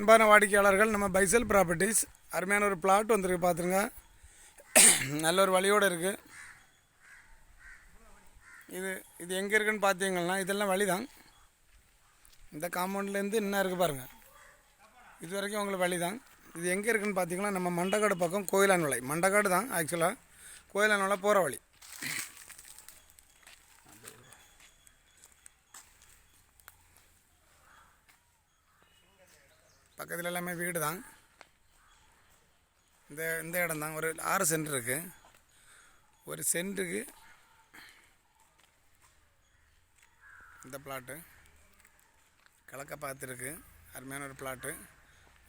அன்பான வாடிக்கையாளர்கள், நம்ம பைசல் ப்ராப்பர்ட்டிஸ் அருமையான ஒரு பிளாட் வந்துருக்கு பார்த்துருங்க. நல்ல ஒரு வழியோடு இருக்குது. இது எங்கே இருக்குதுன்னு பார்த்தீங்கன்னா இதெல்லாம் வழி தான். இந்த காம்பவுண்ட்லேருந்து இன்னும் இருக்குது பாருங்கள். இது வரைக்கும் உங்களுக்கு வழி தான். இது எங்கே இருக்குதுன்னு பார்த்தீங்கன்னா நம்ம மண்டக்காடு பக்கம் கோயிலான்வளை. மண்டக்காடு தான் ஆக்சுவலாக, கோயிலான்வளை போகிற வழி. பக்கத்தில் எல்லாமே வீடு தான். இந்த இடம் தான். ஒரு 6 சென்ட் இருக்குது. ஒரு சென்ட்டுக்கு இந்த பிளாட்டு கிழக்க பார்த்துருக்கு. அருமையான ஒரு பிளாட்டு.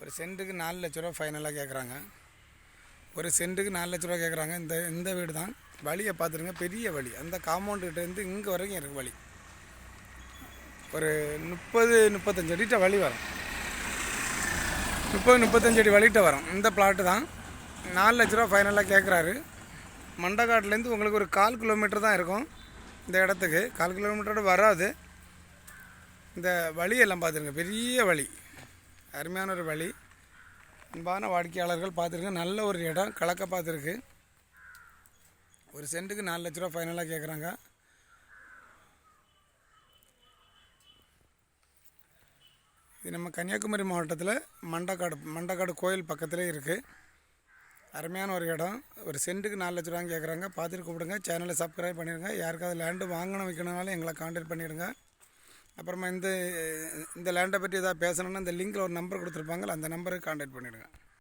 ஒரு சென்ட்டுக்கு 4 லட்ச ரூபா ஃபைனலாக கேட்குறாங்க. ஒரு சென்ட்டுக்கு 4 லட்ச ரூபா கேட்குறாங்க. இந்த வீடு தான். வழியை பார்த்துருங்க, பெரிய வழி. அந்த காம்பவுண்டுக்கிட்டேருந்து இங்கே வரைக்கும் இருக்குது வழி. ஒரு 30-35 அடிட்ட வழி வரும். 30-35 அடி வழிகிட்ட வரும். இந்த பிளாட்டு தான். 4 லட்ச ரூபா ஃபைனலாக கேட்குறாரு. மண்டக்காட்டிலேருந்து உங்களுக்கு ஒரு 1/4 கிலோமீட்டர் தான் இருக்கும் இந்த இடத்துக்கு. 1/4 கிலோமீட்டரோட வராது. இந்த வழியெல்லாம் பார்த்துருங்க, பெரிய வழி, அருமையான ஒரு வழி. அன்பான வாடிக்கையாளர்கள் பார்த்துருங்க, நல்ல ஒரு இடம், கலக்க பார்த்துருக்கு. ஒரு சென்ட்டுக்கு 4 லட்ச ரூபா ஃபைனலாக கேட்குறாங்க. இது நம்ம கன்னியாகுமரி மாவட்டத்தில் மண்டக்காடு கோயில் பக்கத்திலே இருக்குது. அருமையான ஒரு இடம். ஒரு சென்ட்டுக்கு 4 லட்ச ரூபான்னு கேட்குறாங்க. பார்த்துட்டு கூப்பிடுங்க. சேனலை சப்ஸ்கிரைப் பண்ணிடுங்க. யாருக்காவது லேண்டு வாங்கணும் வைக்கணுனாலும் எங்களை கான்டாக்ட் பண்ணிவிடுங்க. அப்புறமா இந்த லேண்டை பற்றி எதாவது பேசணுன்னா இந்த லிங்கில் ஒரு நம்பர் கொடுத்துருப்பாங்கள, அந்த நம்பருக்கு கான்டாக்ட் பண்ணிவிடுங்க.